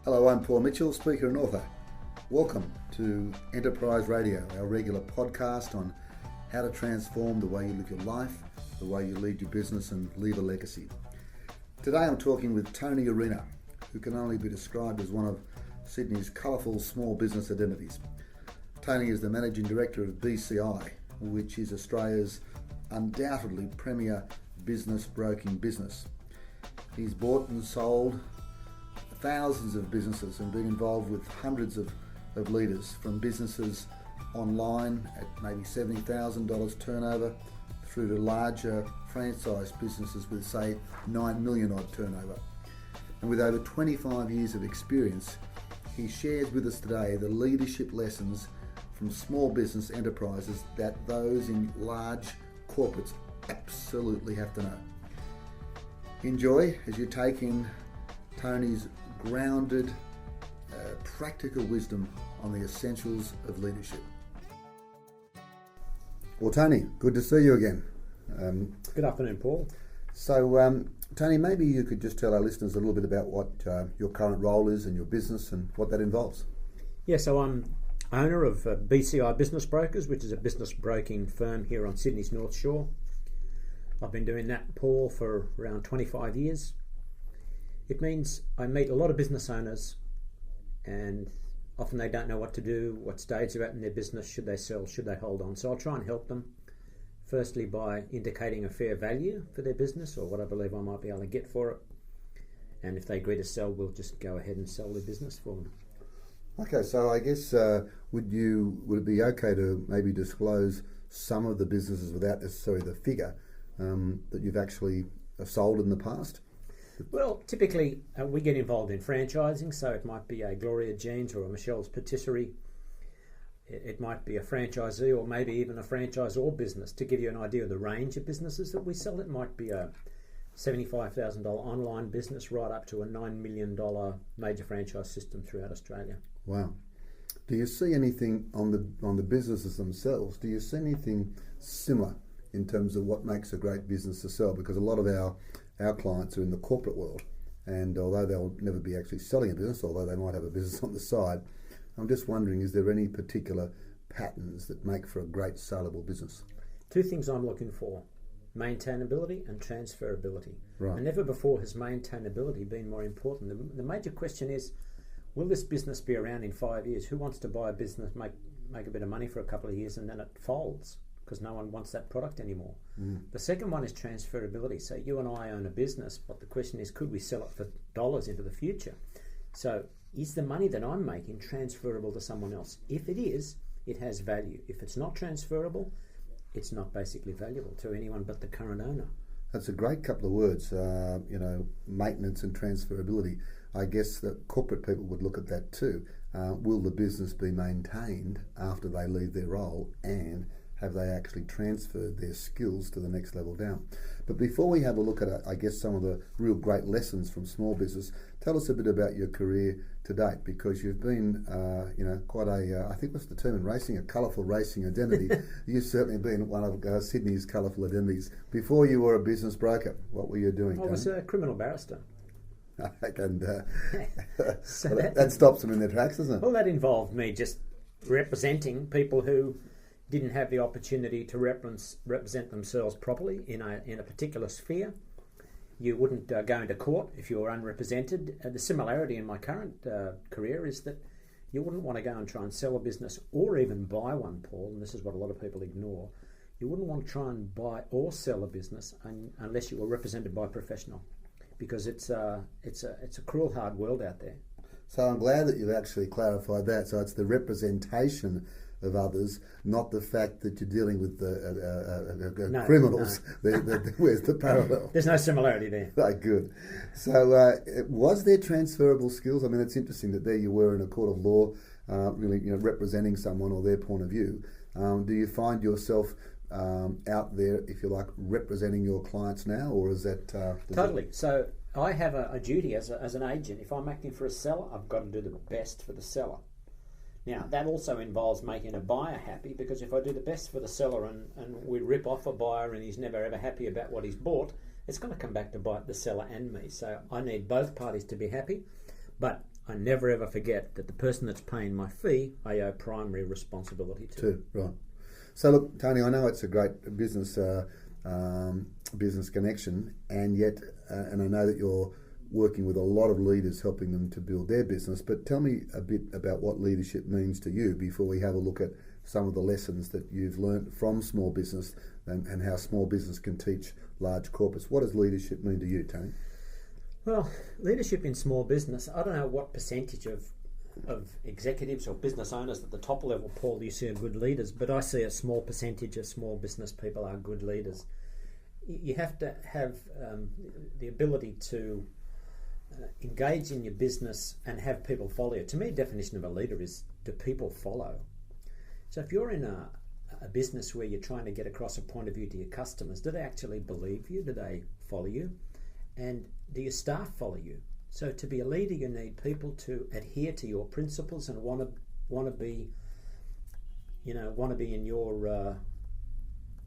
Hello, I'm Paul Mitchell, speaker and author. Welcome to Enterprise Radio, our regular podcast on how to transform the way you live your life, the way you lead your business and leave a legacy. Today I'm talking with Tony Arena, who can only be described as one of Sydney's colourful small business identities. Tony is the Managing Director of BCI, which is Australia's undoubtedly premier business broking business. He's bought and sold thousands of businesses and been involved with hundreds of leaders, from businesses online at maybe $70,000 turnover through to larger franchise businesses with, say, 9 million odd turnover. And with over 25 years of experience, he shares with us today the leadership lessons from small business enterprises that those in large corporates absolutely have to know. Enjoy as you take in Tony's grounded, practical wisdom on the essentials of leadership. Well, Tony, good to see you again. Good afternoon, Paul. So, Tony, maybe you could just tell our listeners a little bit about what your current role is in your business and what that involves. Yeah, so I'm owner of BCI Business Brokers, which is a business broking firm here on Sydney's North Shore. I've been doing that, Paul, for around 25 years. It means I meet a lot of business owners, and often they don't know what to do, what stage they're at in their business, should they sell, should they hold on. So I'll try and help them, firstly by indicating a fair value for their business or what I believe I might be able to get for it. And if they agree to sell, we'll just go ahead and sell their business for them. Okay, so I guess would it be okay to maybe disclose some of the businesses without necessarily the figure that you've actually sold in the past? Well, typically we get involved in franchising, so it might be a Gloria Jean's or a Michelle's Patisserie. It might be a franchisee or maybe even a franchisor business. To give you an idea of the range of businesses that we sell, it might be a $75,000 online business right up to a $9 million major franchise system throughout Australia. Wow. Do you see anything on the businesses themselves? Do you see anything similar in terms of what makes a great business to sell? Because a lot of our clients are in the corporate world, and although they'll never be actually selling a business, although they might have a business on the side, I'm just wondering, is there any particular patterns that make for a great saleable business? Two things I'm looking for: maintainability and transferability. Right. And never before has maintainability been more important. The major question is, will this business be around in 5 years? Who wants to buy a business, make a bit of money for a couple of years and then it folds because no one wants that product anymore? The second one is transferability. So you and I own a business, but the question is, could we sell it for dollars into the future? So is the money that I'm making transferable to someone else? If it is, it has value. If it's not transferable, it's not basically valuable to anyone but the current owner. That's a great couple of words, maintenance and transferability. I guess that corporate people would look at that too. Will the business be maintained after they leave their role, and have they actually transferred their skills to the next level down? But before we have a look at, I guess, some of the real great lessons from small business, tell us a bit about your career to date, because you've been, quite a, I think what's the term in racing, a colourful racing identity. You've certainly been one of Sydney's colourful identities. Before you were a business broker, what were you doing? I was a criminal barrister. And So that stops them in their tracks, doesn't it? Well, that involved me just representing people who didn't have the opportunity to represent themselves properly in a particular sphere. You wouldn't go into court if you were unrepresented. The similarity in my current career is that you wouldn't want to go and try and sell a business or even buy one, Paul, and this is what a lot of people ignore. You wouldn't want to try and buy or sell a business unless you were represented by a professional, because it's a cruel, hard world out there. So I'm glad that you've actually clarified that. So it's the representation of others, not the fact that you're dealing with the criminals. No. Where's the parallel? There's no similarity there. Right, good. So was there transferable skills? I mean, it's interesting that there you were in a court of law, really, representing someone or their point of view. Do you find yourself out there, if you like, representing your clients now, or is that... Totally. So I have a duty as an agent. If I'm acting for a seller, I've got to do the best for the seller. Now, that also involves making a buyer happy, because if I do the best for the seller and we rip off a buyer and he's never ever happy about what he's bought, it's going to come back to bite the seller and me. So I need both parties to be happy. But I never ever forget that the person that's paying my fee, I owe primary responsibility to. Right. So look, Tony, I know it's a great business business connection, and yet, and I know that you're working with a lot of leaders, helping them to build their business. But tell me a bit about what leadership means to you before we have a look at some of the lessons that you've learnt from small business and how small business can teach large corporates. What does leadership mean to you, Tony? Well, leadership in small business, I don't know what percentage of executives or business owners at the top level, Paul, you see are good leaders, but I see a small percentage of small business people are good leaders. You have to have the ability to engage in your business and have people follow you. To me, definition of a leader is, do people follow? So if you're in a business where you're trying to get across a point of view to your customers, do they actually believe you? Do they follow you? And do your staff follow you? So to be a leader, you need people to adhere to your principles and want to be in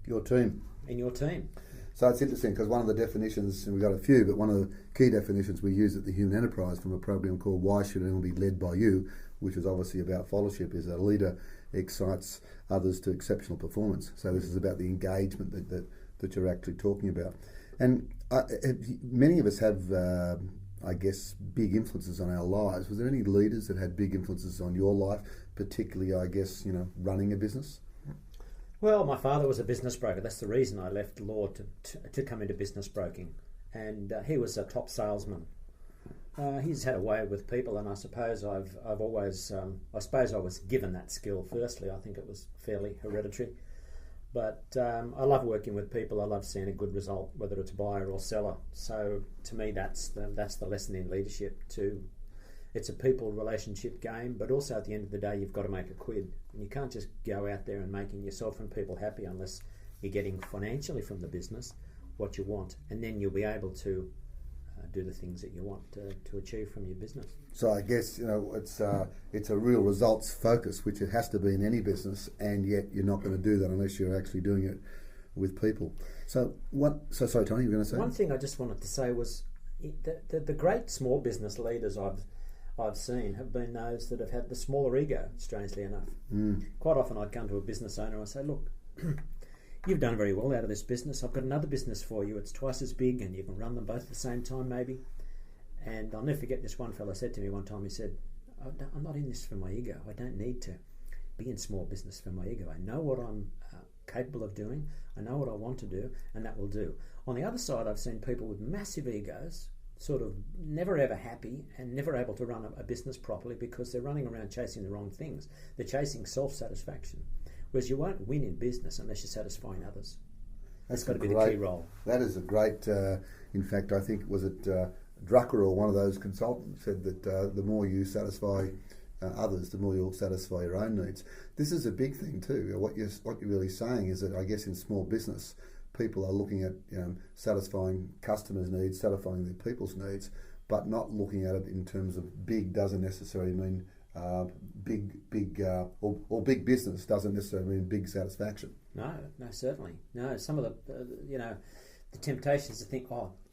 Your team. In your team. So it's interesting because one of the definitions, and we've got a few, but one of the key definitions we use at the Human Enterprise from a program called Why Should Anyone Be Led By You, which is obviously about followership, is a leader excites others to exceptional performance. So this is about the engagement that you're actually talking about. And many of us have, I guess, big influences on our lives. Was there any leaders that had big influences on your life, particularly, I guess, running a business? Well, my father was a business broker. That's the reason I left law to come into business broking. And he was a top salesman. He's had a way with people, and I suppose I've always, I was given that skill firstly. I think it was fairly hereditary. But I love working with people. I love seeing a good result, whether it's buyer or seller. So to me, that's the lesson in leadership too. It's a people relationship game, but also at the end of the day, you've got to make a quid. And you can't just go out there and making yourself and people happy unless you're getting financially from the business what you want. And then you'll be able to do the things that you want to achieve from your business. So I guess, it's a real results focus, which it has to be in any business, and yet you're not going to do that unless you're actually doing it with people. So sorry, Tony, you were going to say? One thing I just wanted to say was the great small business leaders I've seen have been those that have had the smaller ego, strangely enough. Quite often I'd come to a business owner and I'd say, look, you've done very well out of this business. I've got another business for you. It's twice as big and you can run them both at the same time maybe. And I'll never forget this one fellow said to me one time, he said, I'm not in this for my ego. I don't need to be in small business for my ego. I know what I'm capable of doing. I know what I want to do, and that will do. On the other side, I've seen people with massive egos, sort of never ever happy and never able to run a business properly because they're running around chasing the wrong things. They're chasing self-satisfaction. Whereas you won't win in business unless you're satisfying others. That's got to be the key role. That is a great, in fact, I think, was it Drucker or one of those consultants said that the more you satisfy others, the more you'll satisfy your own needs. This is a big thing too. What you're really saying is that I guess in small business, people are looking at satisfying customers' needs, satisfying their people's needs, but not looking at it in terms of big doesn't necessarily mean big business doesn't necessarily mean big satisfaction. No, certainly. No, some of the temptations to think,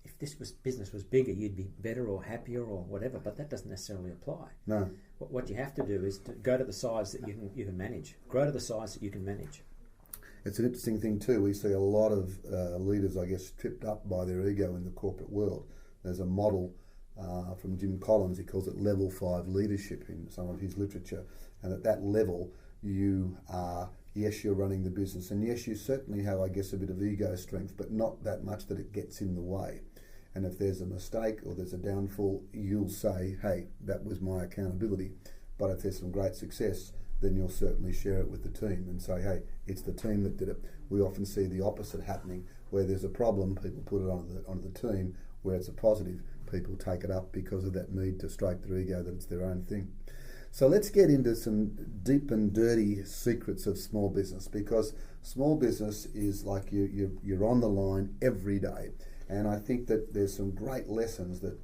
if this business was bigger, you'd be better or happier or whatever, but that doesn't necessarily apply. No. What you have to do is to go to the size that you can manage. Grow to the size that you can manage. It's an interesting thing too. We see a lot of leaders, I guess, tripped up by their ego in the corporate world. There's a model from Jim Collins. He calls it level 5 leadership in some of his literature. And at that level, you are, yes, you're running the business. And yes, you certainly have, I guess, a bit of ego strength, but not that much that it gets in the way. And if there's a mistake or there's a downfall, you'll say, hey, that was my accountability. But if there's some great success, then you'll certainly share it with the team and say, hey, it's the team that did it. We often see the opposite happening, where there's a problem, people put it onto the team. Where it's a positive, people take it up because of that need to stroke their ego that it's their own thing. So let's get into some deep and dirty secrets of small business, because small business is like you're on the line every day. And I think that there's some great lessons that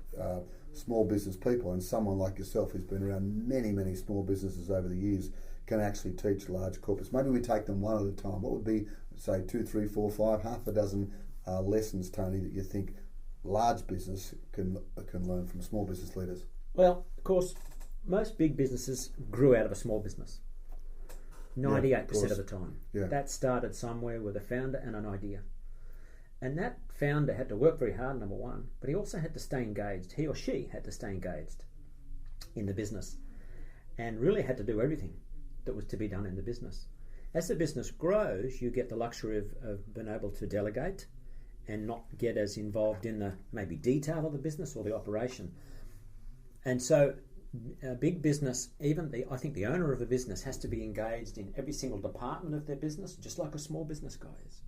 small business people, and someone like yourself who's been around many, many small businesses over the years, can actually teach large corporates. Maybe we take them one at a time. What would be, say, 2, 3, 4, 5, half a dozen lessons, Tony, that you think large business can learn from small business leaders? Well, of course, most big businesses grew out of a small business. 98% of the time. Yeah. That started somewhere with a founder and an idea. And that founder had to work very hard, number one, but he also had to stay engaged. He or she had to stay engaged in the business and really had to do everything that was to be done in the business. As the business grows, you get the luxury of being able to delegate and not get as involved in the maybe detail of the business or the operation. And so a big business, I think the owner of a business has to be engaged in every single department of their business, just like a small business guy is.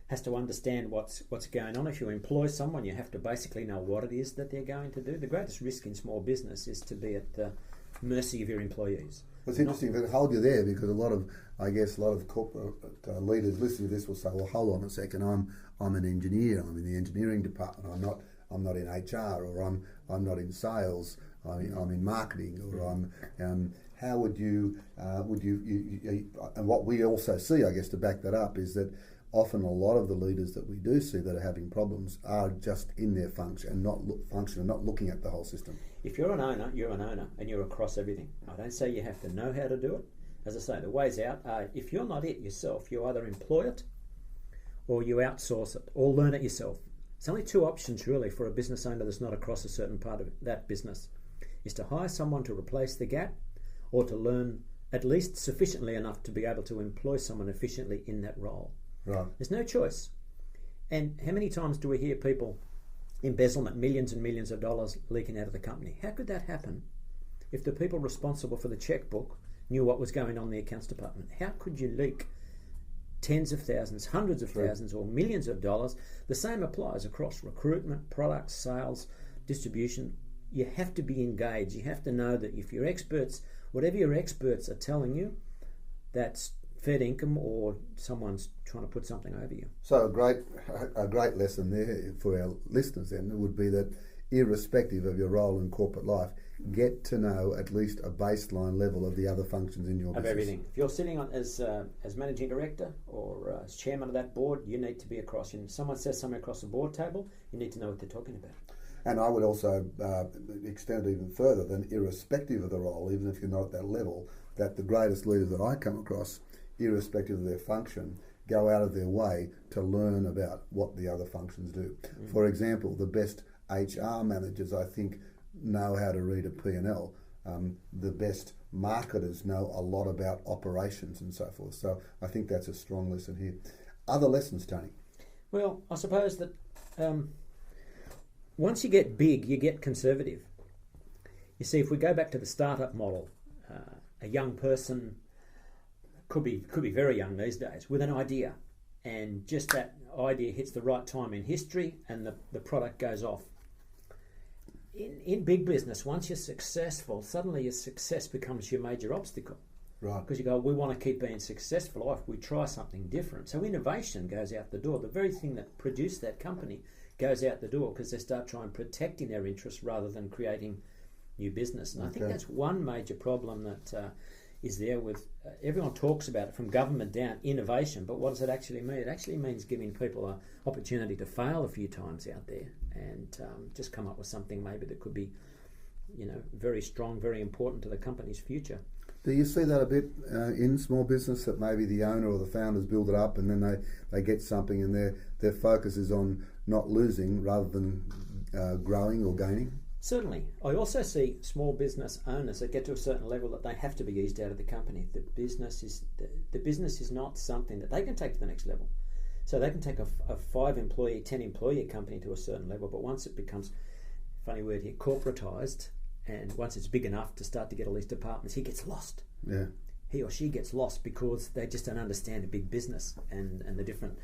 Has to understand what's going on. If you employ someone, you have to basically know what it is that they're going to do. The greatest risk in small business is to be at the mercy of your employees. Well, it's interesting to hold you there, because a lot of corporate leaders listening to this will say, "Well, hold on a second. I'm an engineer. I'm in the engineering department. I'm not in HR, or I'm not in sales. I'm in marketing, or I'm." How would you and what we also see, I guess, to back that up, is that often a lot of the leaders that we do see that are having problems are just in their function and not looking at the whole system. If you're an owner, and you're across everything. I don't say you have to know how to do it. As I say, the ways out are, if you're not it yourself, you either employ it or you outsource it or learn it yourself. It's only two options really for a business owner that's not across a certain part of that business, is to hire someone to replace the gap or to learn at least sufficiently enough to be able to employ someone efficiently in that role. Right. There's no choice. And how many times do we hear people embezzlement, millions and millions of dollars leaking out of the company? How could that happen if the people responsible for the checkbook knew what was going on in the accounts department? How could you leak tens of thousands, hundreds of thousands, or millions of dollars? The same applies across recruitment, products, sales, distribution. You have to be engaged. You have to know that if your experts, whatever your experts are telling you, that's Fed income or someone's trying to put something over you. So a great lesson there for our listeners then would be that, irrespective of your role in corporate life, get to know at least a baseline level of the other functions in your business. Of everything. If you're sitting on as managing director or as chairman of that board, you need to be across. And if someone says something across the board table, you need to know what they're talking about. And I would also extend it even further, than irrespective of the role, even if you're not at that level, that the greatest leaders that I come across, irrespective of their function, go out of their way to learn about what the other functions do. Mm. For example, the best HR managers, I think, know how to read a P&L. The best marketers know a lot about operations and so forth. So I think that's a strong lesson here. Other lessons, Tony? Well, I suppose that once you get big, you get conservative. You see, if we go back to the startup model, a young person could be very young these days with an idea, and just that idea hits the right time in history and the product goes off. In big business, once you're successful, suddenly your success becomes your major obstacle. Right. Because you go, we want to keep being successful, or if we try something different. So innovation goes out the door. The very thing that produced that company goes out the door because they start trying protecting their interests rather than creating new business. And I think that's one major problem that is there with everyone talks about it from government down, innovation, but what does it actually mean? It actually means giving people an opportunity to fail a few times out there and just come up with something maybe that could be, very strong, very important to the company's future. Do you see that a bit in small business, that maybe the owner or the founders build it up and then they get something and their focus is on not losing rather than growing or gaining? Certainly. I also see small business owners that get to a certain level that they have to be eased out of the company. The business is not something that they can take to the next level. So they can take a 5-employee, 10-employee company to a certain level, but once it becomes, funny word here, corporatized, and once it's big enough to start to get all these departments, he gets lost. Yeah. He or she gets lost because they just don't understand a big business and the different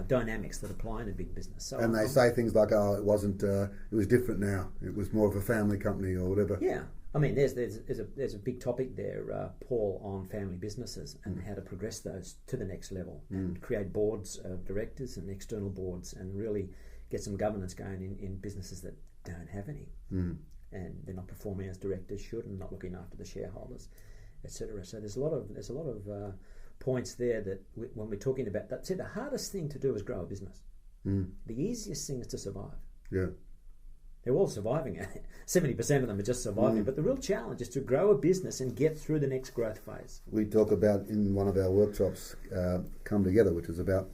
dynamics that apply in a big business. So and they say things like, "Oh, it wasn't. It was different now. It was more of a family company or whatever." Yeah, I mean, there's a big topic there, Paul, on family businesses and how to progress those to the next level and create boards of directors and external boards and really get some governance going in businesses that don't have any, and they're not performing as directors should and not looking after the shareholders, etc. So there's a lot of points there that when we're talking about that. See, the hardest thing to do is grow a business. The easiest thing is to survive. Yeah. They're all surviving. 70% of them are just surviving. But the real challenge is to grow a business and get through the next growth phase. We talk about in one of our workshops, Come Together, which is about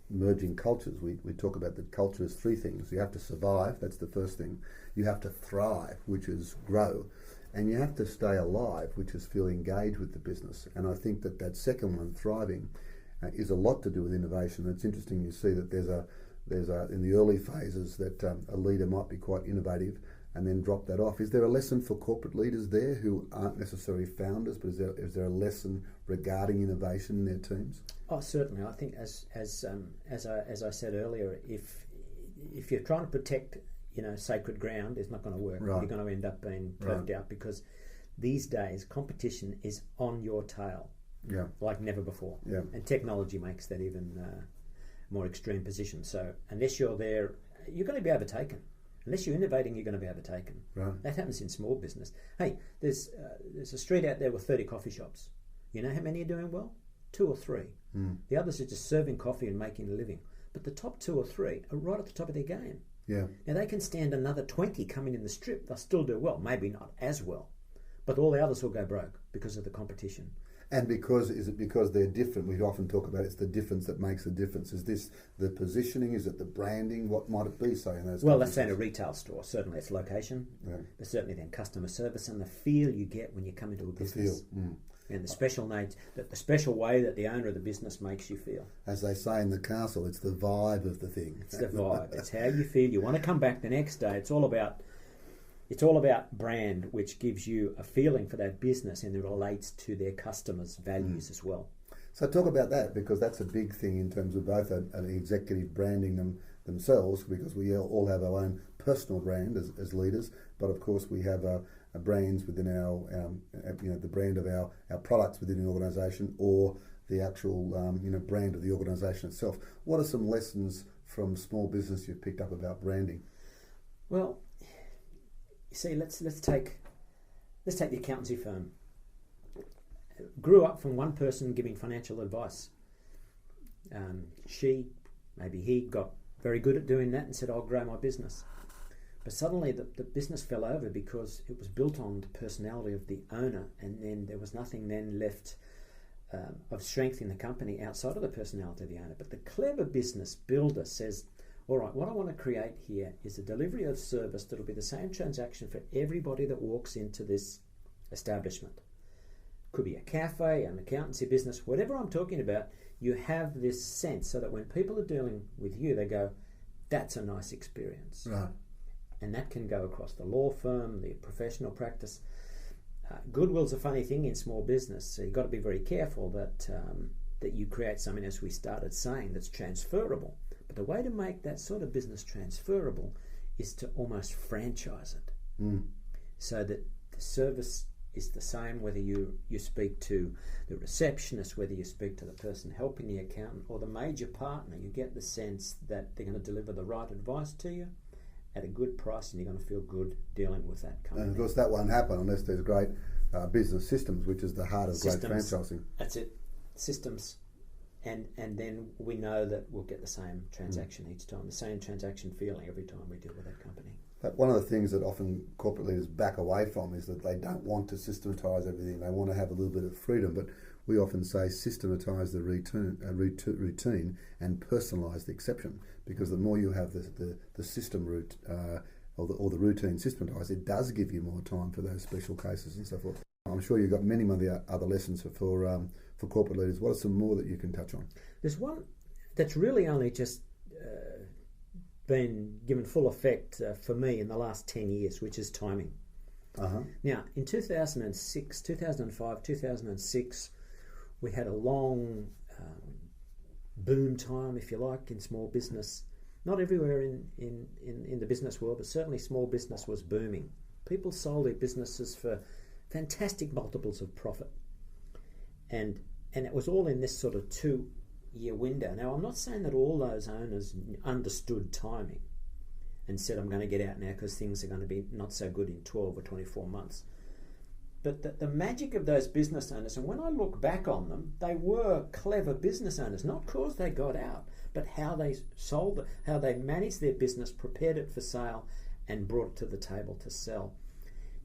merging cultures. We talk about that culture is three things. You have to survive, that's the first thing. You have to thrive, which is grow. And you have to stay alive, which is feel engaged with the business. And I think that second one, thriving, is a lot to do with innovation. It's interesting you see that there's a in the early phases that a leader might be quite innovative and then drop that off. Is there a lesson for corporate leaders there who aren't necessarily founders, but is there a lesson regarding innovation in their teams? Oh, certainly. I think as I said earlier, if you're trying to protect sacred ground, it's not going to work. Right. You're going to end up being perked out, because these days competition is on your tail, like never before. Yeah. And technology makes that even more extreme position. So unless you're there, you're going to be overtaken. Unless you're innovating, you're going to be overtaken. Right. That happens in small business. Hey, there's a street out there with 30 coffee shops. You know how many are doing well? 2 or 3. The others are just serving coffee and making a living. But the top 2 or 3 are right at the top of their game. Yeah. Now they can stand another 20 coming in the strip. They'll still do well, maybe not as well, but all the others will go broke because of the competition. And is it because they're different? We often talk about it's the difference that makes the difference. Is this the positioning? Is it the branding? What might it be? Say in those. Well, let's say in a retail store, certainly it's location, but certainly then customer service and the feel you get when you come into a business. The feel. And the special way that the owner of the business makes you feel. As they say in the castle, it's the vibe of the thing. It's the vibe. It's how you feel. You want to come back the next day. It's all about brand, which gives you a feeling for that business and it relates to their customers' values as well. So talk about that, because that's a big thing in terms of both an executive branding themselves, because we all have our own personal brand as leaders, but of course we have brands within our the brand of our products within the organisation, or the actual brand of the organisation itself. What are some lessons from small business you've picked up about branding? Well, you see, let's take the accountancy firm. Grew up from one person giving financial advice. He got very good at doing that and said, "I'll grow my business." But suddenly the business fell over because it was built on the personality of the owner, and then there was nothing then left of strength in the company outside of the personality of the owner. But the clever business builder says, all right, what I want to create here is a delivery of service that will be the same transaction for everybody that walks into this establishment. Could be a cafe, an accountancy business, whatever I'm talking about, you have this sense so that when people are dealing with you, they go, that's a nice experience. Right. And that can go across the law firm, the professional practice. Goodwill's a funny thing in small business, so you've got to be very careful that you create something, as we started saying, that's transferable. But the way to make that sort of business transferable is to almost franchise it, so that the service is the same whether you speak to the receptionist, whether you speak to the person helping the accountant or the major partner. You get the sense that they're going to deliver the right advice to you at a good price, and you're going to feel good dealing with that company. And of course that won't happen unless there's great business systems, which is the heart of great franchising. That's it, systems. And then we know that we'll get the same transaction each time, the same transaction feeling every time we deal with that company. But one of the things that often corporate leaders back away from is that they don't want to systematise everything. They want to have a little bit of freedom, but we often say systematise the routine and personalise the exception, because the more you have the system route or the routine systematised, it does give you more time for those special cases and so forth. I'm sure you've got many other lessons for corporate leaders. What are some more that you can touch on? There's one that's really only just been given full effect for me in the last 10 years, which is timing. Now, in 2006, 2005, 2006, we had a long boom time, if you like, in small business. Not everywhere in the business world, but certainly small business was booming. People sold their businesses for fantastic multiples of profit. And it was all in this sort of 2-year window. Now, I'm not saying that all those owners understood timing and said, I'm going to get out now because things are going to be not so good in 12 or 24 months. But the magic of those business owners, and when I look back on them, they were clever business owners, not because they got out, but how they sold it, how they managed their business, prepared it for sale, and brought it to the table to sell.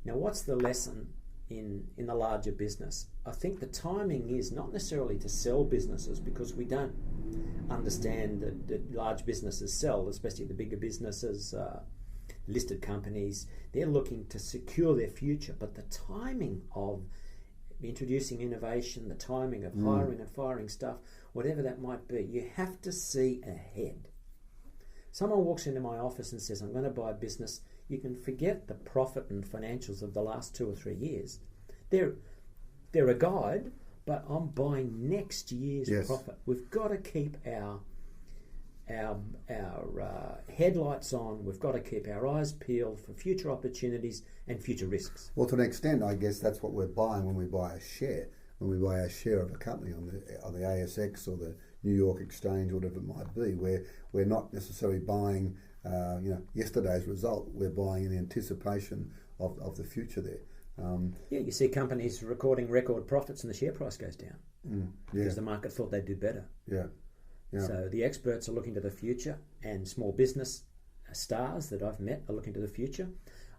Now, what's the lesson in the larger business? I think the timing is not necessarily to sell businesses, because we don't understand that large businesses sell, especially the bigger businesses, listed companies. They're looking to secure their future, but the timing of introducing innovation, the timing of hiring and firing staff, whatever that might be, you have to see ahead. Someone walks into my office and says, I'm going to buy a business. You can forget the profit and financials of the last 2 or 3 years. They're a guide, but I'm buying next year's profit. We've got to keep our headlights on. We've got to keep our eyes peeled for future opportunities and future risks. Well, to an extent, I guess that's what we're buying when we buy a share. When we buy a share of a company on the ASX or the New York Exchange, or whatever it might be, where we're not necessarily buying yesterday's result. We're buying in anticipation of the future there. You see companies recording record profits and the share price goes down because the market thought they'd do better. Yeah. So the experts are looking to the future, and small business stars that I've met are looking to the future.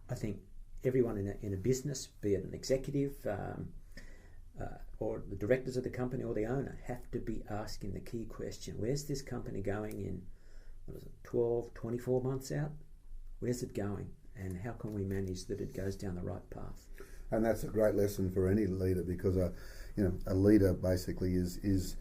I think everyone in a business, be it an executive or the directors of the company or the owner, have to be asking the key question: where's this company going in 12, 24 months out? Where's it going, and how can we manage that it goes down the right path? And that's a great lesson for any leader, because a leader basically is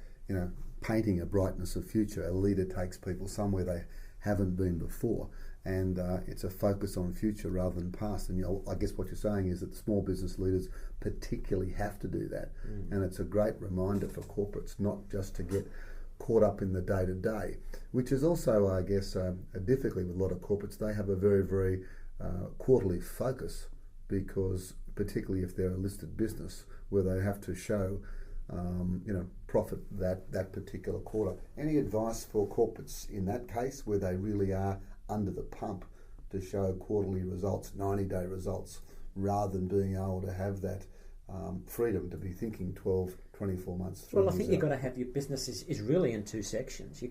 painting a brightness of future. A leader takes people somewhere they haven't been before, and it's a focus on future rather than past. And I guess what you're saying is that small business leaders particularly have to do that, and it's a great reminder for corporates not just to get caught up in the day-to-day, which is also, I guess, a difficulty with a lot of corporates. They have a very, very quarterly focus, because particularly if they're a listed business where they have to show profit that particular quarter. Any advice for corporates in that case, where they really are under the pump to show quarterly results, 90-day results, rather than being able to have that freedom to be thinking 12, 24 months? Well, I think you've got to have your business is really in two sections. You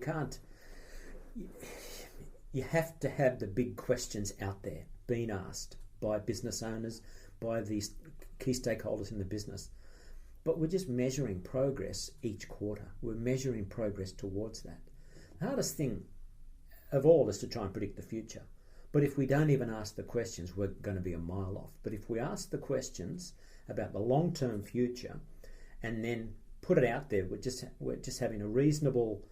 have to have the big questions out there being asked by business owners, by these key stakeholders in the business. But we're just measuring progress each quarter. We're measuring progress towards that. The hardest thing of all is to try and predict the future. But if we don't even ask the questions, we're going to be a mile off. But if we ask the questions about the long-term future and then put it out there, we're just having a reasonable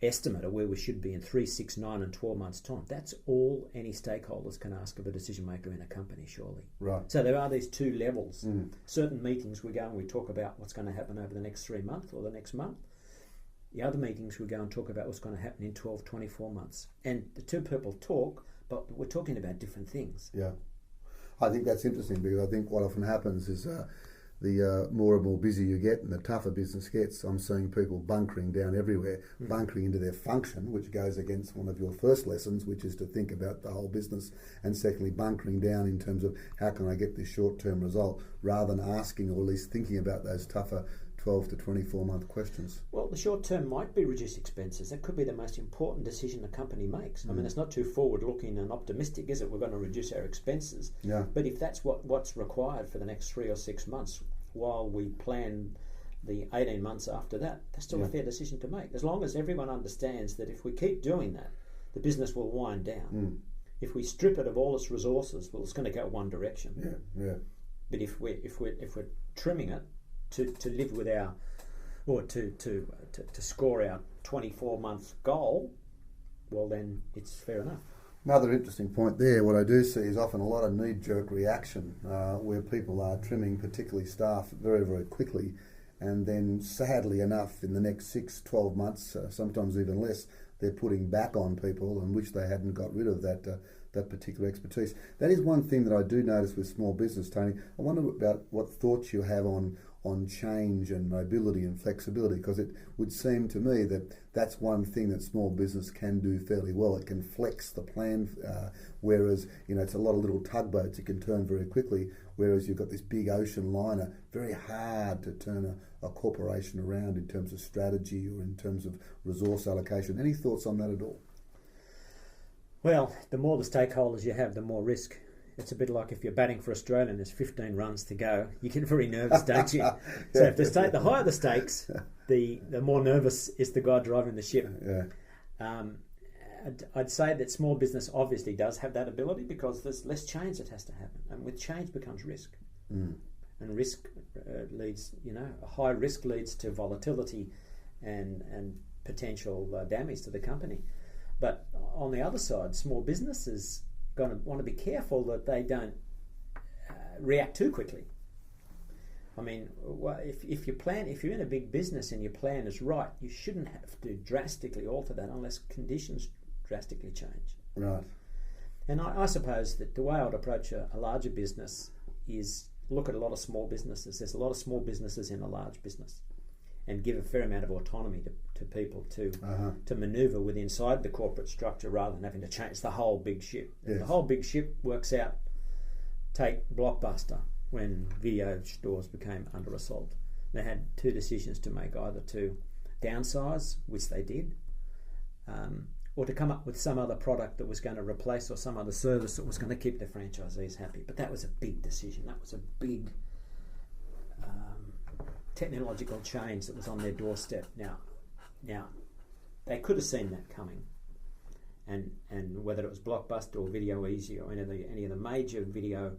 estimate of where we should be in 3, 6, 9 and 12 months' time. That's all any stakeholders can ask of a decision maker in a company, surely. Right. So there are these two levels. Certain meetings we go and we talk about what's going to happen over the next 3 months or the next month. The other meetings we go and talk about what's going to happen in 12, 24 months. And the two people talk, but we're talking about different things. Yeah. I think that's interesting, because I think what often happens is the more and more busy you get and the tougher business gets, I'm seeing people bunkering down everywhere, bunkering into their function, which goes against one of your first lessons, which is to think about the whole business, and secondly, bunkering down in terms of how can I get this short-term result, rather than asking, or at least thinking about those tougher 12 to 24 month questions. Well, the short term might be reduce expenses. That could be the most important decision a company makes. I mean, it's not too forward looking and optimistic, is it? We're going to reduce our expenses. Yeah. But if that's what's required for the next 3 or 6 months, while we plan the 18 months after that, that's still a fair decision to make. As long as everyone understands that if we keep doing that, the business will wind down. If we strip it of all its resources, well, it's going to go one direction. Yeah. But if we're trimming it to live with our, or to score our 24-month goal, well, then it's fair enough. Another interesting point there, what I do see is often a lot of knee-jerk reaction where people are trimming, particularly staff, very, very quickly, and then sadly enough, in the next 6, 12 months, sometimes even less, they're putting back on people and wish they hadn't got rid of that particular expertise. That is one thing that I do notice with small business, Tony. I wonder about what thoughts you have on change and mobility and flexibility, because it would seem to me that that's one thing that small business can do fairly well. It can flex the plan, whereas it's a lot of little tugboats. It can turn very quickly, whereas you've got this big ocean liner, very hard to turn a corporation around in terms of strategy or in terms of resource allocation. Any thoughts on that at all? Well, the more the stakeholders you have, the more risk. It's a bit like if you're batting for Australia and there's 15 runs to go, you get very nervous, don't you? So if the higher the stakes, the more nervous is the guy driving the ship. Yeah. I'd say that small business obviously does have that ability because there's less change that has to happen, and with change becomes risk, and risk leads, a high risk leads to volatility and potential damage to the company. But on the other side, small businesses going to want to be careful that they don't react too quickly. I mean, if you're in a big business and your plan is right, you shouldn't have to drastically alter that unless conditions drastically change. Right. And I suppose that the way I would approach a larger business is look at a lot of small businesses. There's a lot of small businesses in a large business, and give a fair amount of autonomy to people to manoeuvre with inside the corporate structure rather than having to change the whole big ship. Yes. The whole big ship works out. Take Blockbuster, when video stores became under assault. They had two decisions to make, either to downsize, which they did, or to come up with some other product that was going to replace, or some other service that was going to keep their franchisees happy. But that was a big decision. That was a big technological change that was on their doorstep. Now, they could have seen that coming, and whether it was Blockbuster or Video Easy or any of the major video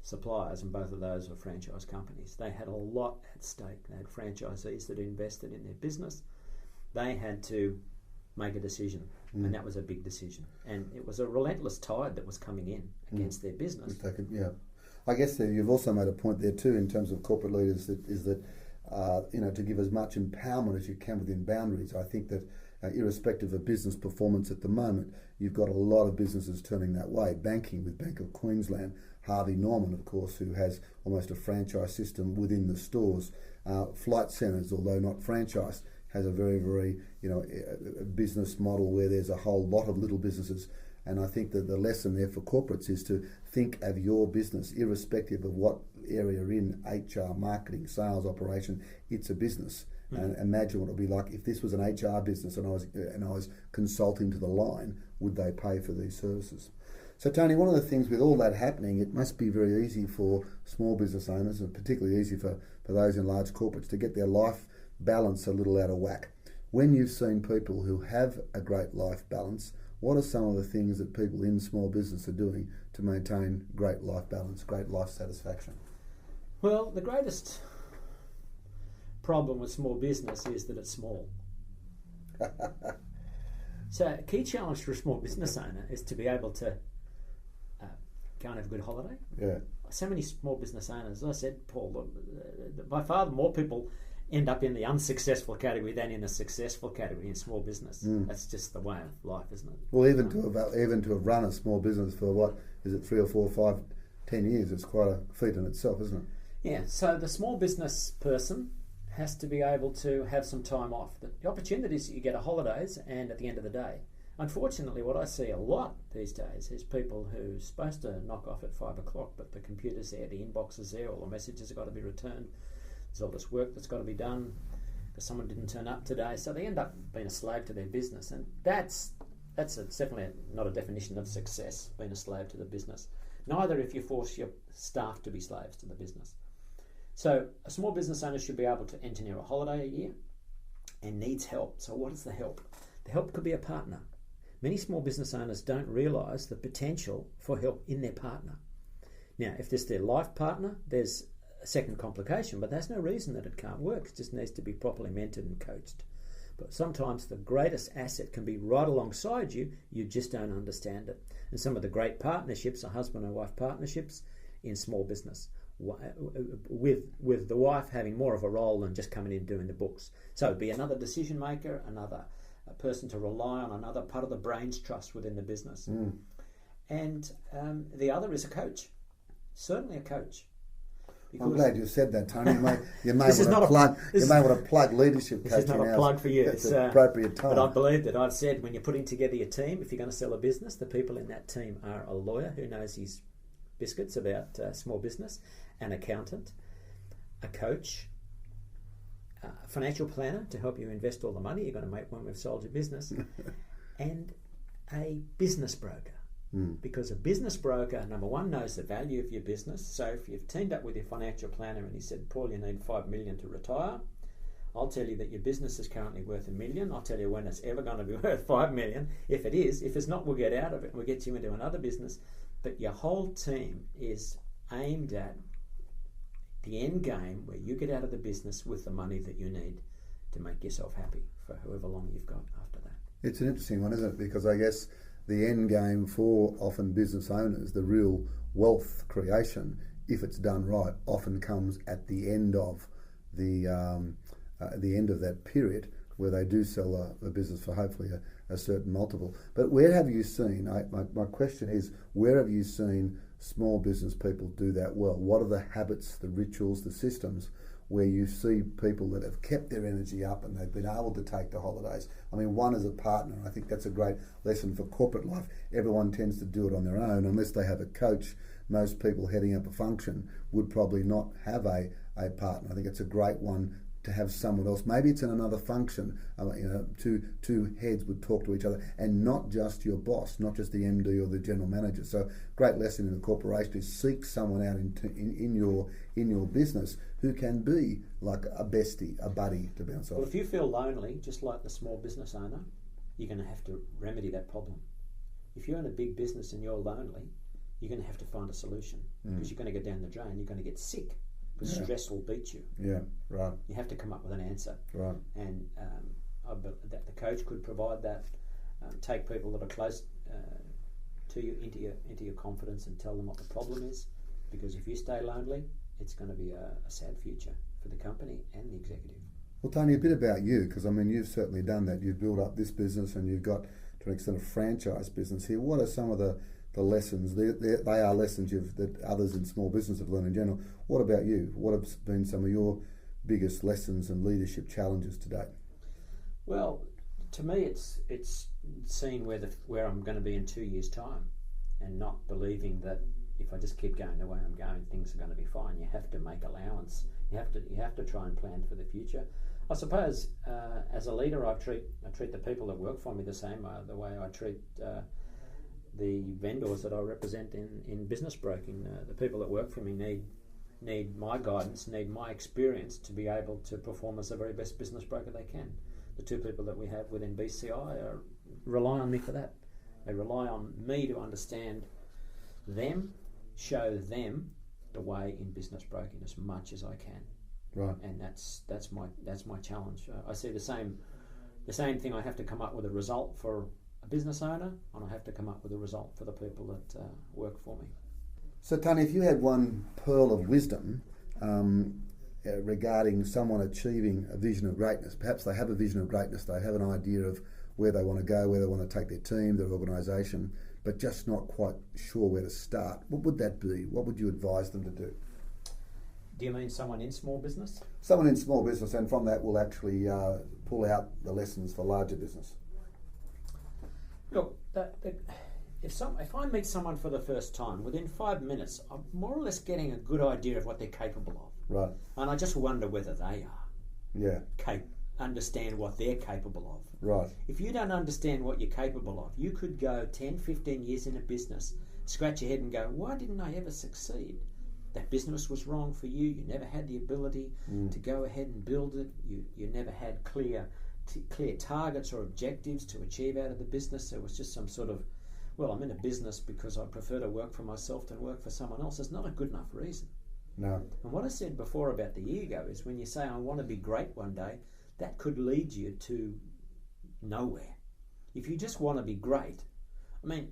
suppliers, and both of those were franchise companies. They had a lot at stake. They had franchisees that invested in their business. They had to make a decision, and that was a big decision. And it was a relentless tide that was coming in against their business. Yeah. I guess that you've also made a point there too in terms of corporate leaders that to give as much empowerment as you can within boundaries. I think that irrespective of business performance at the moment, you've got a lot of businesses turning that way. Banking with Bank of Queensland, Harvey Norman, of course, who has almost a franchise system within the stores. Flight Centres, although not franchised, has a very, very business model where there's a whole lot of little businesses. And I think that the lesson there for corporates is to think of your business, irrespective of what area you're in, HR, marketing, sales, operation, it's a business. And imagine what it would be like if this was an HR business and I was consulting to the line, would they pay for these services? So Tony, one of the things with all that happening, it must be very easy for small business owners, and particularly easy for those in large corporates, to get their life balance a little out of whack. When you've seen people who have a great life balance, what are some of the things that people in small business are doing to maintain great life balance, great life satisfaction? Well, the greatest problem with small business is that it's small. So a key challenge for a small business owner is to be able to go and have a good holiday. Yeah. So many small business owners, as I said, Paul, by far more people end up in the unsuccessful category than in the successful category in small business. That's just the way of life, isn't it? Well, even to have run a small business for what is it, 3 or 4 or 5, 10 years, it's quite a feat in itself, isn't it? Yeah. So the small business person has to be able to have some time off. The opportunities that you get are holidays and at the end of the day. Unfortunately, what I see a lot these days is people who are supposed to knock off at 5 o'clock, but the computer's there, the inbox is there, all the messages have got to be returned. There's all this work that's got to be done because someone didn't turn up today. So they end up being a slave to their business. And that's definitely not a definition of success, being a slave to the business. Neither if you force your staff to be slaves to the business. So a small business owner should be able to engineer a holiday a year and needs help. So what is the help? The help could be a partner. Many small business owners don't realise the potential for help in their partner. Now, if it's their life partner, there's a second complication, but there's no reason that it can't work. It just needs to be properly mentored and coached. But sometimes the greatest asset can be right alongside you, you just don't understand it. And some of the great partnerships are husband and wife partnerships in small business, with the wife having more of a role than just coming in doing the books. So it'd be another decision maker, a person to rely on, another part of the brains trust within the business. And the other is a coach, certainly a coach. I'm glad you said that, Tony. You may want to plug leadership coaching. This is not a plug for you. It's an appropriate time. But I believe that I've said when you're putting together your team, if you're going to sell a business, the people in that team are a lawyer who knows his biscuits about small business, an accountant, a coach, a financial planner to help you invest all the money you're going to make when we've sold your business, and a business broker. Because a business broker, number one, knows the value of your business. So if you've teamed up with your financial planner and he said, Paul, you need $5 million to retire, I'll tell you that your business is currently worth $1 million. I'll tell you when it's ever going to be worth $5 million. If it is, if it's not, we'll get out of it and we'll get you into another business. But your whole team is aimed at the end game where you get out of the business with the money that you need to make yourself happy for however long you've got after that. It's an interesting one, isn't it? Because I guess the end game for often business owners, the real wealth creation, if it's done right, often comes at the end of the end of that period where they do sell a business for hopefully a certain multiple. But where have you seen, my question is, where have you seen small business people do that well? What are the habits, the rituals, the systems where you see people that have kept their energy up and they've been able to take the holidays? I mean, one is a partner. I think that's a great lesson for corporate life. Everyone tends to do it on their own unless they have a coach. Most people heading up a function would probably not have a partner. I think it's a great one to have someone else. Maybe it's in another function. Two heads would talk to each other, and not just your boss, not just the MD or the general manager. So, great lesson in the corporation is seek someone out in your business who can be like a bestie, a buddy to bounce off. Well, if you feel lonely, just like the small business owner, you're going to have to remedy that problem. If you're in a big business and you're lonely, you're going to have to find a solution because you're going to go down the drain. You're going to get sick. Because stress will beat you. Yeah, right. You have to come up with an answer. Right. And I bet that the coach could provide that. Take people that are close to you into your confidence and tell them what the problem is. Because if you stay lonely, it's going to be a sad future for the company and the executive. Well, Tony, a bit about you, because I mean you've certainly done that. You've built up this business and you've got to an extent a franchise business here. What are some of the lessons? They are lessons that others in small business have learned in general. What about you? What have been some of your biggest lessons and leadership challenges to date? Well, to me, it's seeing where I'm going to be in 2 years' time, and not believing that if I just keep going the way I'm going, things are going to be fine. You have to make allowance. You have to try and plan for the future. I suppose as a leader, I treat the people that work for me the same the way I treat the vendors that I represent in business broking. The people that work for me need my guidance, need my experience to be able to perform as the very best business broker they can. The two people that we have within BCI rely on me for that. They rely on me to understand them, show them the way in business broking as much as I can. Right. And that's my challenge. I see the same thing. I have to come up with a result for a business owner, and I have to come up with a result for the people that work for me. So, Tony, if you had one pearl of wisdom regarding someone achieving a vision of greatness, perhaps they have a vision of greatness, they have an idea of where they want to go, where they want to take their team, their organisation, but just not quite sure where to start, what would that be? What would you advise them to do? Do you mean someone in small business? Someone in small business, and from that we'll actually pull out the lessons for larger business. Look, if I meet someone for the first time, within 5 minutes, I'm more or less getting a good idea of what they're capable of. Right. And I just wonder whether they are. Yeah. Understand what they're capable of. Right. If you don't understand what you're capable of, you could go 10, 15 years in a business, scratch your head and go, why didn't I ever succeed? That business was wrong for you. You never had the ability to go ahead and build it. You never had clear targets or objectives to achieve out of the business. There was just some sort of, well, I'm in a business because I prefer to work for myself than work for someone else. It's not a good enough reason. No. And what I said before about the ego is when you say, I want to be great one day, that could lead you to nowhere. If you just want to be great, I mean,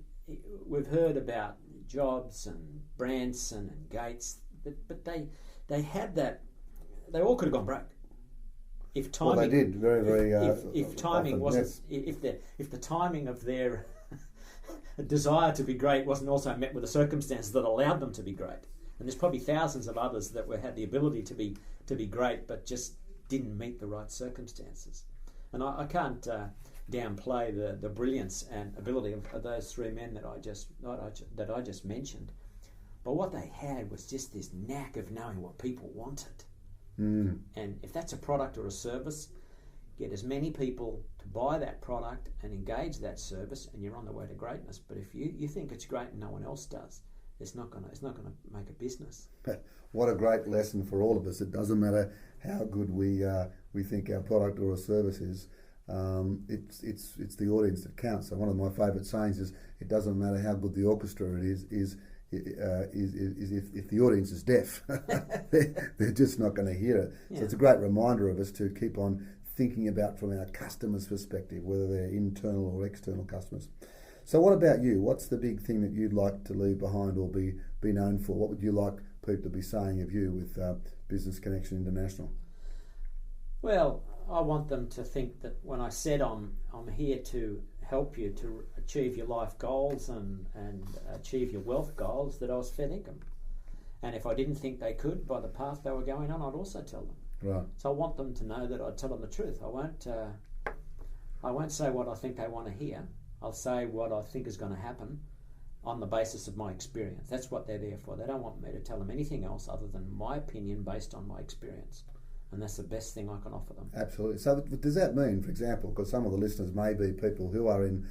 we've heard about Jobs and Branson and Gates, but they had that, they all could have gone broke. If timing, well, they did very, very. If timing often, wasn't, yes. if the timing of their desire to be great wasn't also met with the circumstances that allowed them to be great, and there's probably thousands of others that had the ability to be great, but just didn't meet the right circumstances. And I can't downplay the brilliance and ability of those three men that I just mentioned, but what they had was just this knack of knowing what people wanted. And if that's a product or a service, get as many people to buy that product and engage that service, and you're on the way to greatness. But if you think it's great and no one else does, it's not gonna make a business. What a great lesson for all of us. It doesn't matter how good we think our product or a service is. It's the audience that counts. So one of my favourite sayings is, it doesn't matter how good the orchestra it is if the audience is deaf, they're just not going to hear it. Yeah. So it's a great reminder of us to keep on thinking about from our customers' perspective, whether they're internal or external customers. So what about you? What's the big thing that you'd like to leave behind or be known for? What would you like people to be saying of you with Business Connection International? Well, I want them to think that when I said I'm here to help you to achieve your life goals and achieve your wealth goals, that I was fair income. And if I didn't think they could by the path they were going on, I'd also tell them. Right. So I want them to know that I'd tell them the truth. I won't say what I think they want to hear. I'll say what I think is going to happen on the basis of my experience. That's what they're there for. They don't want me to tell them anything else other than my opinion based on my experience. And that's the best thing I can offer them. Absolutely. So does that mean, for example, because some of the listeners may be people who are in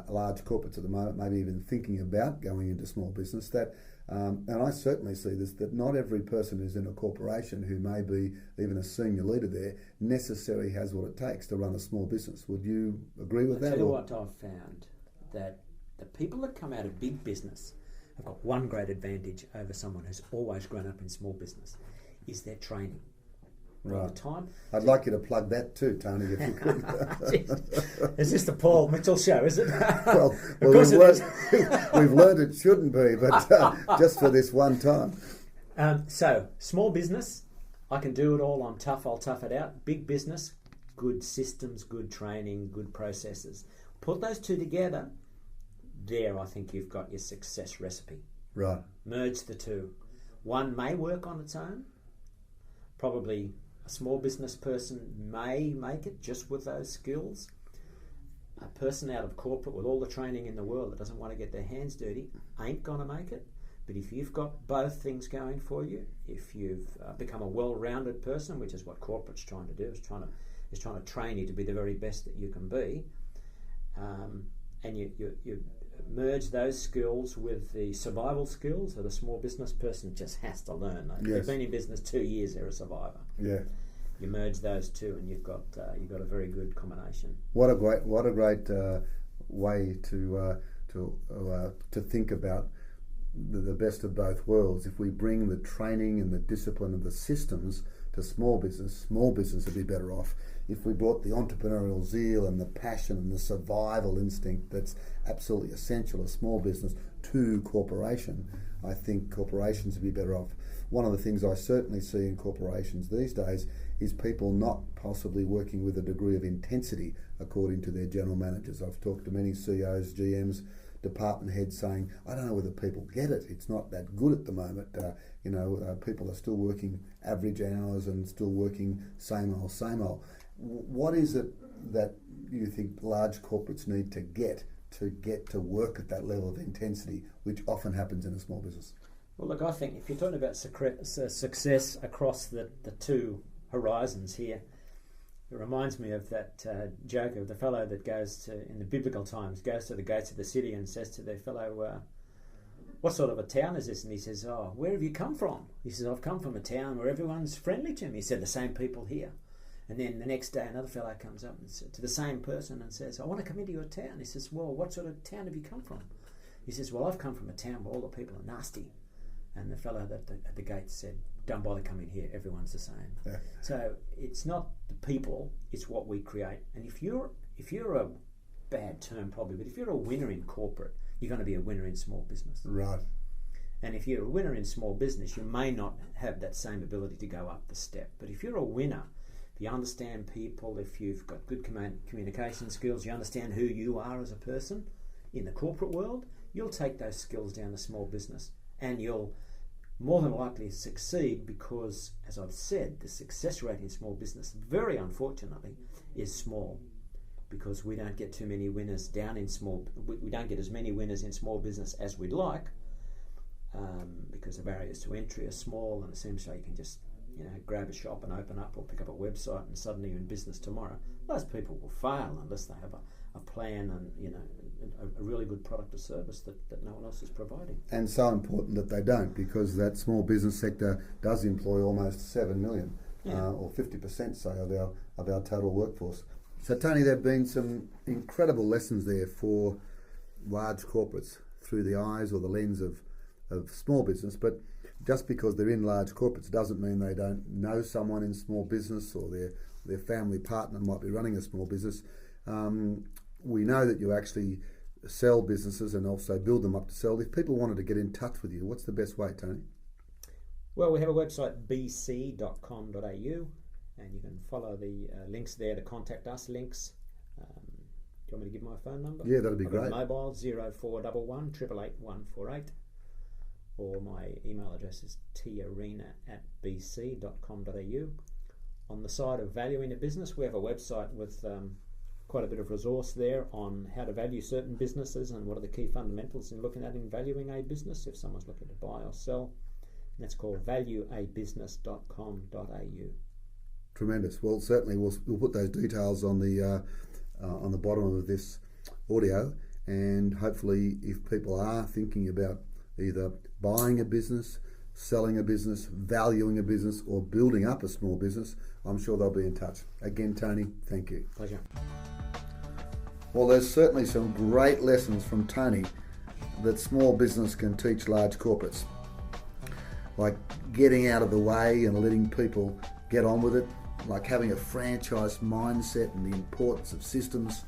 large corporates at the moment, maybe even thinking about going into small business, that, and I certainly see this, that not every person who's in a corporation who may be even a senior leader there necessarily has what it takes to run a small business. Would you agree with that? I'll tell you what I've found, that the people that come out of big business have got one great advantage over someone who's always grown up in small business, is their training. Right. The time. I'd like you to plug that too, Tony, if you could. Is this the Paul Mitchell show, is it? well we've learned it shouldn't be, but just for this one time. So, small business, I can do it all, I'm tough, I'll tough it out. Big business, good systems, good training, good processes. Put those two together, there I think you've got your success recipe. Right. Merge the two. One may work on its own. Probably a small business person may make it just with those skills. A person out of corporate with all the training in the world that doesn't want to get their hands dirty ain't going to make it. But if you've got both things going for you, if you've become a well-rounded person, which is what corporate's trying to do, is trying to train you to be the very best that you can be, and you merge those skills with the survival skills that a small business person just has to learn. If you've been in business 2 years, they're a survivor. Yeah. You merge those two, and you've got a very good combination. What a great way to think about the best of both worlds. If we bring the training and the discipline and the systems to small business would be better off. If we brought the entrepreneurial zeal and the passion and the survival instinct that's absolutely essential as small business to corporation, I think corporations would be better off. One of the things I certainly see in corporations these days is people not possibly working with a degree of intensity according to their general managers. I've talked to many CEOs, GMs, department heads saying, I don't know whether people get it. It's not that good at the moment. People are still working average hours and still working same old. What is it that you think large corporates need to get to work at that level of intensity, which often happens in a small business? Well, look, I think if you're talking about success across the two horizons here, it reminds me of that joke of the fellow that goes to, in the biblical times, goes to the gates of the city and says to their fellow, what sort of a town is this? And he says, oh, where have you come from? He says, I've come from a town where everyone's friendly to me. He said, the same people here. And then the next day another fellow comes up to the same person and says, I want to come into your town. He says, well, what sort of town have you come from? He says, well, I've come from a town where all the people are nasty. And the fellow at the gate said, don't bother coming here, everyone's the same. Yeah. So it's not the people, it's what we create. And if you're a bad term probably, but if you're a winner in corporate, you're going to be a winner in small business. Right. And if you're a winner in small business, you may not have that same ability to go up the step. But if you're a winner, if you understand people, if you've got good communication skills, you understand who you are as a person in the corporate world, you'll take those skills down to small business and you'll more than likely succeed because, as I've said, the success rate in small business, very unfortunately, is small because we don't get too many winners down in small. We don't get as many winners in small business as we'd like because the barriers to entry are small, and it seems like you can just grab a shop and open up or pick up a website and suddenly you're in business tomorrow. Those people will fail unless they have a plan and a really good product or service that no one else is providing. And so important that they don't, because that small business sector does employ almost 7 million, or 50%, say, of our total workforce. So Tony, there have been some incredible lessons there for large corporates through the eyes or the lens of small business, but just because they're in large corporates doesn't mean they don't know someone in small business, or their family partner might be running a small business. We know that you actually sell businesses and also build them up to sell. If people wanted to get in touch with you, what's the best way, Tony? Well, we have a website, bc.com.au, and you can follow the links there, the contact us links. Do you want me to give my phone number? Yeah, that'd be great. Mobile 0411 888 148, or my email address is tarena@bc.com.au. On the side of valuing a business, we have a website with quite a bit of resource there on how to value certain businesses and what are the key fundamentals in looking at in valuing a business if someone's looking to buy or sell. And that's called valueabusiness.com.au. Tremendous. Well, certainly we'll put those details on the bottom of this audio, and hopefully if people are thinking about either buying a business, selling a business, valuing a business, or building up a small business, I'm sure they'll be in touch. Again, Tony, thank you. Pleasure. Well, there's certainly some great lessons from Tony that small business can teach large corporates, like getting out of the way and letting people get on with it, like having a franchise mindset and the importance of systems,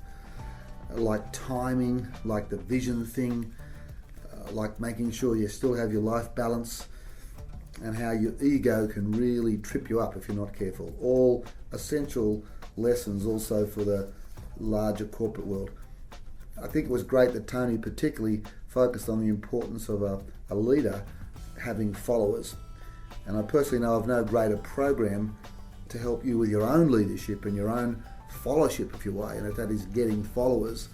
like timing, like the vision thing, like making sure you still have your life balance, and how your ego can really trip you up if you're not careful. All essential lessons also for the larger corporate world. I think it was great that Tony particularly focused on the importance of a leader having followers. And I personally know of no greater program to help you with your own leadership and your own followership, if you will, and if that is getting followers,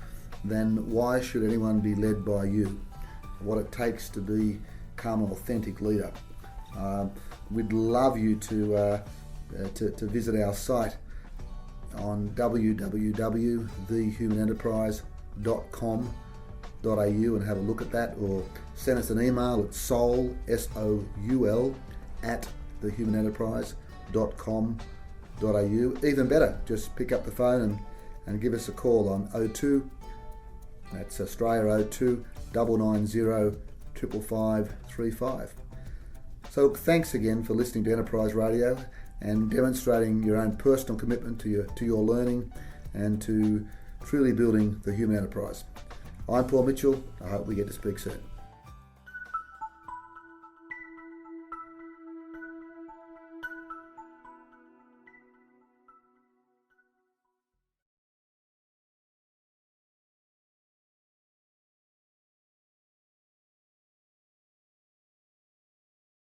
then why should anyone be led by you? What it takes to become an authentic leader. We'd love you to visit our site on www.thehumanenterprise.com.au and have a look at that, or send us an email at soul, S-O-U-L, at thehumanenterprise.com.au. Even better, just pick up the phone and give us a call on 02, that's Australia 02 990 55535. So thanks again for listening to Enterprise Radio and demonstrating your own personal commitment to your learning and to truly building the human enterprise. I'm Paul Mitchell. I hope we get to speak soon.